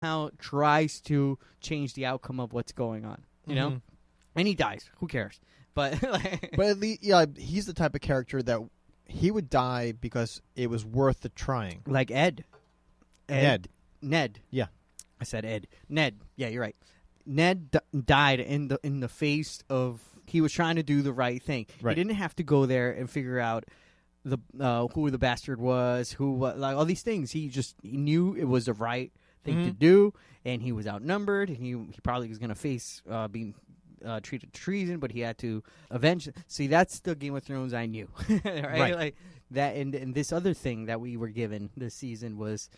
somehow tries to change the outcome of what's going on. You know, and he dies. Who cares? But but at least, he's the type of character that he would die because it was worth the trying. Like Ed. Ned. Yeah, I said Ed. Ned. Yeah, you're right. Ned died in the face of he was trying to do the right thing. Right. He didn't have to go there and figure out the who the bastard was, like all these things. He knew it was the right thing to do, and he was outnumbered, and he probably was going to face being treated treason, but he had to avenge. See, that's the Game of Thrones I knew, right? Like that, and this other thing that we were given this season was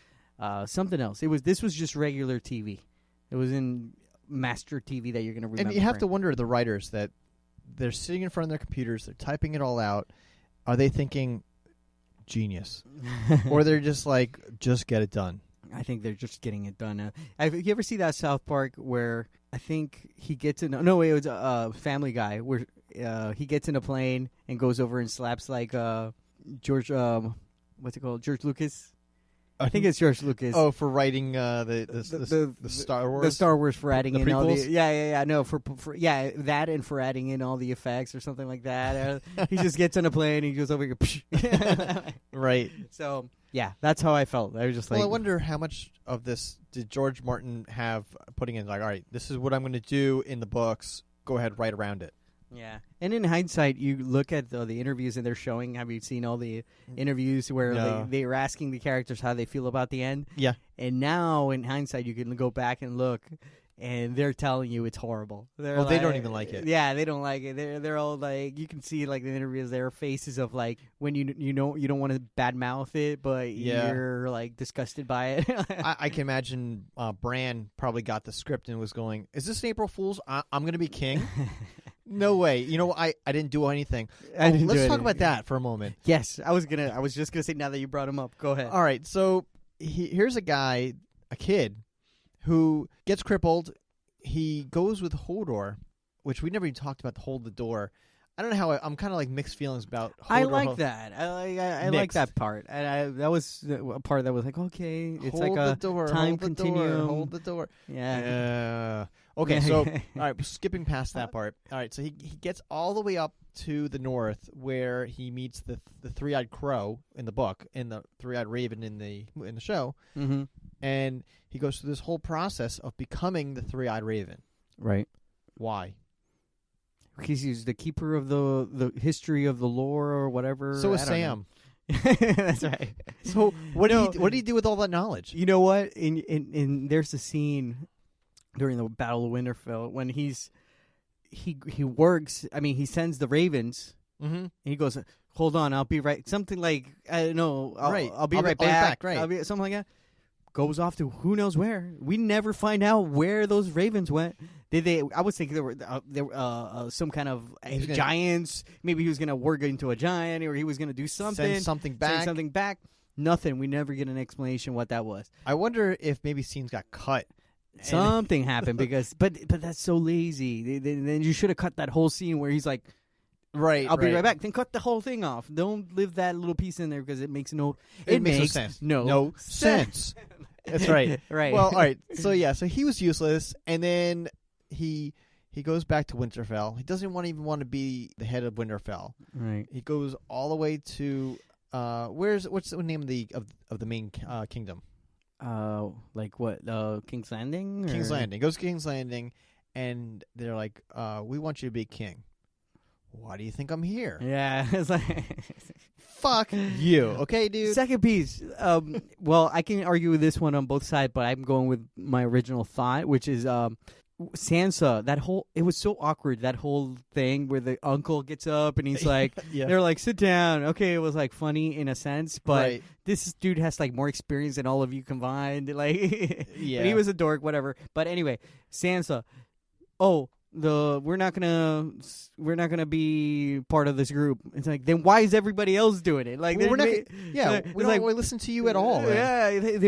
something else. This was just regular TV. It was in master TV that you're going to remember. And you have to wonder, the writers, that they're sitting in front of their computers, they're typing it all out. Are they thinking genius, or they're just like, just get it done? I think they're just getting it done. Have you ever see that South Park where I think he gets in? No, it was Family Guy where he gets in a plane and goes over and slaps like George. What's it called? George Lucas. I think it's George Lucas. Oh, for writing the Star Wars, the Star Wars, for adding in all the prequels? for that, and for adding in all the effects or something like that. He just gets on a plane and he goes over here. Right. So yeah, that's how I felt. I was just like, well, I wonder how much of this did George Martin have putting in, like, all right, this is what I'm going to do in the books. Go ahead, write around it. Yeah, and in hindsight, you look at the interviews and they're showing. Have you seen all the interviews where they were asking the characters how they feel about the end? Yeah. And now, in hindsight, you can go back and look, and they're telling you it's horrible. They don't even like it. Yeah, they don't like it. They're all like, you can see like the interviews, their faces of like when you don't want to badmouth it, but you're like disgusted by it. I can imagine Bran probably got the script and was going, "Is this an April Fool's? I'm going to be king." No way. You know, I didn't do anything. Let's talk about that for a moment. Yes, I was just gonna say, now that you brought him up, go ahead. All right, so here's a kid, who gets crippled. He goes with Hodor, which we never even talked about, hold the door. I don't know how I'm kind of like mixed feelings about Hodor. I like that. I like that part. And that was a part that was like, okay, it's hold like a door, time continuum. Hold the door. Yeah. Okay, so all right, skipping past that part. All right, so he gets all the way up to the north where he meets the three-eyed crow in the book, and the three-eyed raven in the show. Mm-hmm. And he goes through this whole process of becoming the three-eyed raven. Right. Why? Because he's the keeper of the history of the lore or whatever. So is Sam. That's right. So what did he do with all that knowledge? You know what? In there's a scene during the Battle of Winterfell when he works. I mean, he sends the ravens. Mm-hmm. And he goes, "Hold on, I'll be right." Something like, I don't know. I'll be right back. Right. Something like that. Goes off to who knows where. We never find out where those ravens went. Did they? I was thinking there were some kind of giants. Maybe he was going to work into a giant, or he was going to do something. Send something back. Nothing. We never get an explanation what that was. I wonder if maybe scenes got cut. Something happened because, but that's so lazy. Then you should have cut that whole scene where he's like, "Right, I'll be right back." Then cut the whole thing off. Don't leave that little piece in there because it makes no. It makes no sense. No sense. That's right. Right. Well, all right. So he was useless, and then he goes back to Winterfell. He doesn't even want to be the head of Winterfell. Right. He goes all the way to what's the name of the main kingdom? Like what? King's Landing. King's Landing. Goes to King's Landing, and they're like, "We want you to be king." Why do you think I'm here? Yeah, it's like fuck you. Okay, dude. Second piece. Well, I can argue with this one on both sides, but I'm going with my original thought, which is Sansa. It was so awkward, that whole thing where the uncle gets up and he's like, they're like, sit down. Okay, it was like funny in a sense, but this dude has like more experience than all of you combined. Like, but he was a dork, whatever. But anyway, Sansa. We're not gonna be part of this group. It's like, then why is everybody else doing it? Like, we don't really listen to you at all. Yeah, if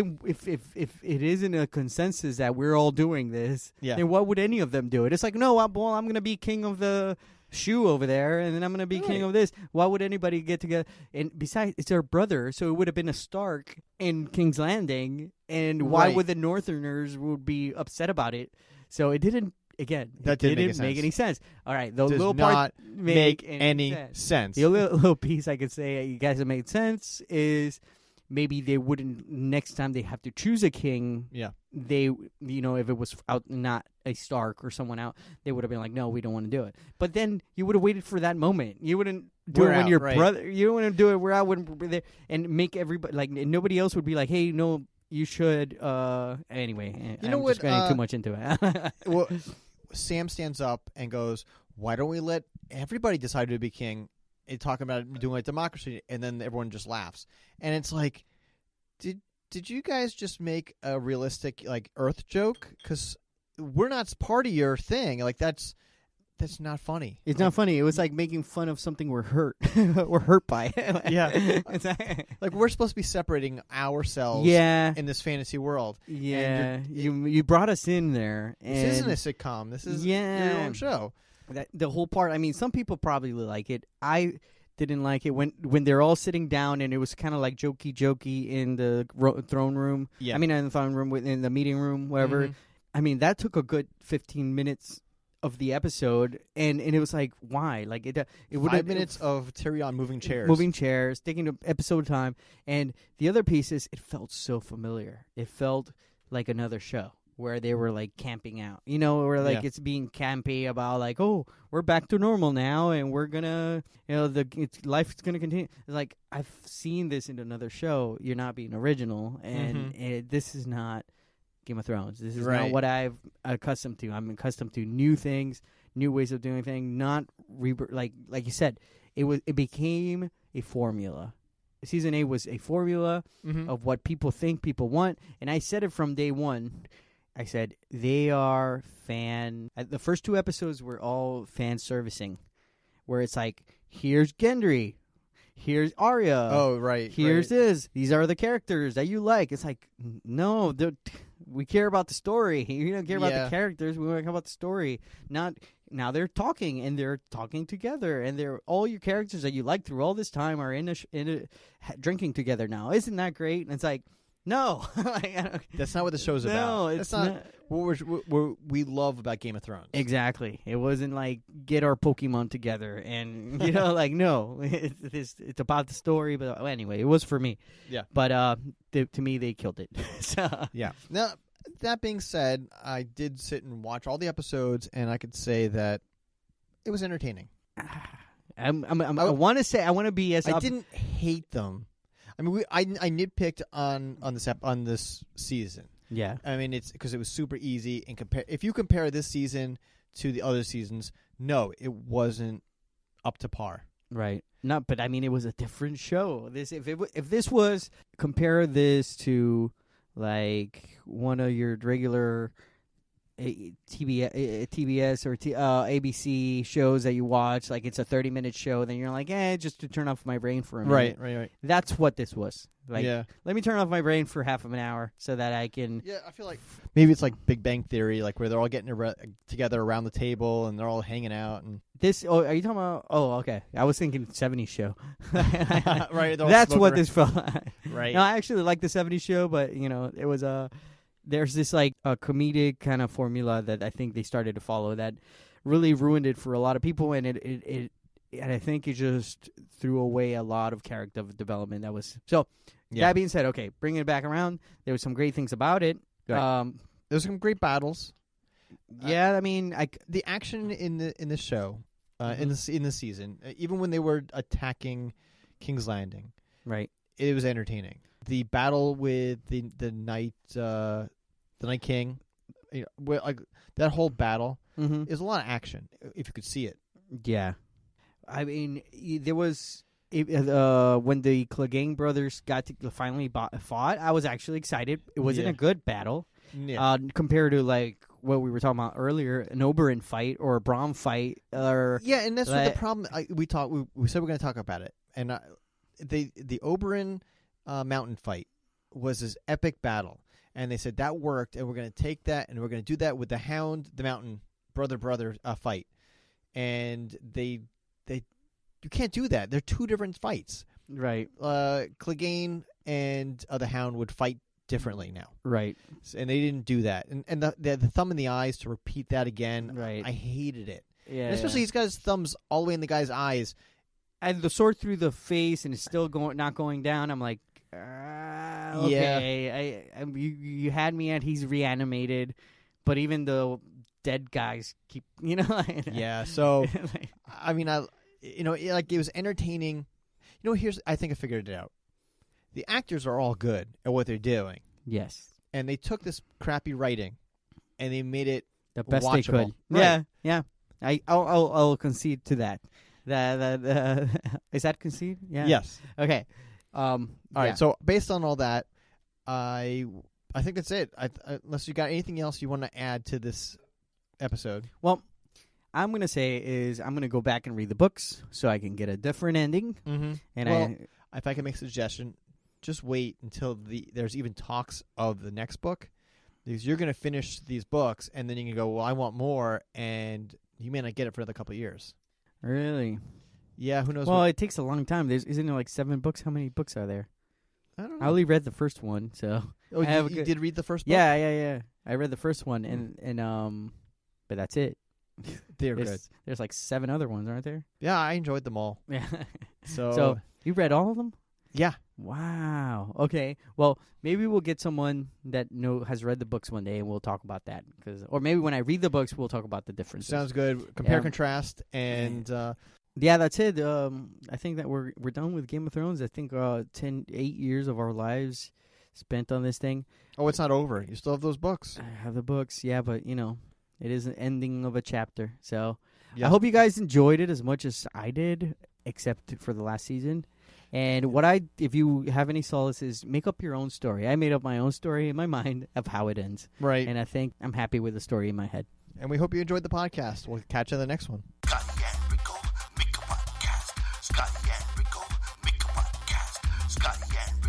it isn't a consensus that we're all doing this, then why would any of them do it? It's like, no, I'm gonna be king of the shoe over there, and then I'm gonna be king of this. Why would anybody get together? And besides, it's their brother, so it would have been a Stark in King's Landing. And why would the Northerners would be upset about it? So it didn't. Again, that didn't make any sense. All right, the little part make any sense. The little piece I could say you guys have made sense is maybe they wouldn't next time they have to choose a king. Yeah, they if it was out not a Stark or someone out, they would have been like, no, we don't want to do it. But then you would have waited for that moment. You wouldn't do it when your brother. You wouldn't do it where I wouldn't be there and make everybody like nobody else would be like, hey, no. You should. Anyway, I'm just getting too much into it. Well, Sam stands up and goes, "Why don't we let everybody decide who to be king?" And talking about doing like democracy, and then everyone just laughs. And it's like, did you guys just make a realistic like Earth joke? Because we're not part of your thing. Like that's not funny. It's not funny. It was like making fun of something we're hurt by. Yeah. Like we're supposed to be separating ourselves in this fantasy world. Yeah. You brought us in there. And this isn't a sitcom. This is your own show. The whole part, I mean, some people probably like it. I didn't like it when they're all sitting down and it was kind of like jokey in the throne room. Yeah. I mean, in the throne room, in the meeting room, whatever. Mm-hmm. I mean, that took a good 15 minutes of the episode, and it was like, why? Like it would 5 minutes of Tyrion moving chairs, taking an episode time, and the other pieces, it felt so familiar. It felt like another show where they were like camping out, where like it's being campy about like, oh, we're back to normal now, and we're gonna, life's gonna continue. Like I've seen this in another show. You're not being original, and this is not Game of Thrones. This is not what I'm accustomed to. I'm accustomed to new things, new ways of doing things. Not like you said, it became a formula. Season 8 was a formula of what people think people want, and I said it from day one. I said they are the first 2 episodes were all fan servicing, where it's like, here's Gendry. Here's Arya. Oh, right. Here's this. These are the characters that you like. It's like, no, we care about the story. We don't care about the characters. We care about the story. Not now they're talking, and they're talking together, and they're all your characters that you like through all this time are in a drinking together now. Isn't that great? And it's like, no. That's not what the show's about. No, it's not what we love about Game of Thrones. Exactly. It wasn't like, get our Pokemon together and, like, no. It's about the story. But anyway, it was for me. Yeah. But to me, they killed it. So. Yeah. Now, that being said, I did sit and watch all the episodes, and I could say that it was entertaining. I want to say, I want to be as... I didn't hate them. I mean, I nitpicked on this season. Yeah. I mean, it's because it was super easy. And if you compare this season to the other seasons, no, it wasn't up to par. Right. But I mean, it was a different show. If this was, compare this to like one of your regular TBS or ABC shows that you watch, like it's a 30-minute show, then you're like, just to turn off my brain for a minute. Right. That's what this was. Like, let me turn off my brain for half of an hour so that I can... Yeah, I feel like maybe it's like Big Bang Theory, like where they're all getting together around the table and they're all hanging out. And this, are you talking about... Oh, okay. I was thinking 70s show. Right. That's what this felt like. Right. No, I actually like the 70s show, but, it was a... There's this like a comedic kind of formula that I think they started to follow that really ruined it for a lot of people, and it and I think it just threw away a lot of character development. That was so. Yeah. That being said, okay, bringing it back around, there was some great things about it. Right. There's some great battles. Yeah, I mean, the action in the show, in the season, even when they were attacking King's Landing, right, it was entertaining. The battle with the Night King, like that whole battle is a lot of action. If you could see it, yeah. I mean, there was when the Clegane brothers got to finally fought. I was actually excited. It wasn't a good battle compared to like what we were talking about earlier, an Oberyn fight or a Braum fight. And that's what the problem. We said we're going to talk about it, and the Oberyn mountain fight was this epic battle, and they said that worked, and we're going to take that and we're going to do that with the Hound, the mountain brother fight, and you can't do that. They're two different fights. Right. Clegane and the Hound would fight differently now. Right. And they didn't do that. And the thumb in the eyes to repeat that again. Right. I hated it. Yeah. And especially he's got his thumbs all the way in the guy's eyes. And the sword through the face, and it's still not going down. I'm like, okay. Yeah. You had me at he's reanimated, but even the dead guys keep, Yeah. So I mean, it was entertaining. I think I figured it out. The actors are all good at what they're doing. Yes. And they took this crappy writing, and they made it the best watchable. they could. Right. Yeah. I'll concede to that. Is that concede? Yeah. Yes. Okay. All right. So based on all that, I think that's it. Unless you got anything else you want to add to this episode. Well, I'm going to say I'm going to go back and read the books so I can get a different ending. Mm-hmm. And if I can make a suggestion, just wait until there's even talks of the next book, because you're going to finish these books and then you can go, well, I want more, and you may not get it for another couple of years. Really? Yeah, who knows? Well, it takes a long time. Isn't there like 7 books? How many books are there? I don't know. I only read the first one, so. Oh, you did read the first book? Yeah. I read the first one, and but that's it. They're good. There's like 7 other ones, aren't there? Yeah, I enjoyed them all. Yeah. So you read all of them? Yeah. Wow. Okay. Well, maybe we'll get someone that has read the books one day, and we'll talk about that. Or maybe when I read the books, we'll talk about the differences. Sounds good. Compare, contrast, and yeah, that's it. I think that we're done with Game of Thrones. I think 8 years of our lives spent on this thing. Oh, it's not over. You still have those books. I have the books, yeah, but it is an ending of a chapter. So yeah. I hope you guys enjoyed it as much as I did, except for the last season. And if you have any solaces, make up your own story. I made up my own story in my mind of how it ends. Right. And I think I'm happy with the story in my head. And we hope you enjoyed the podcast. We'll catch you in the next one. Scotty and Rico make a podcast. Scotty and Rico make a podcast. Scotty and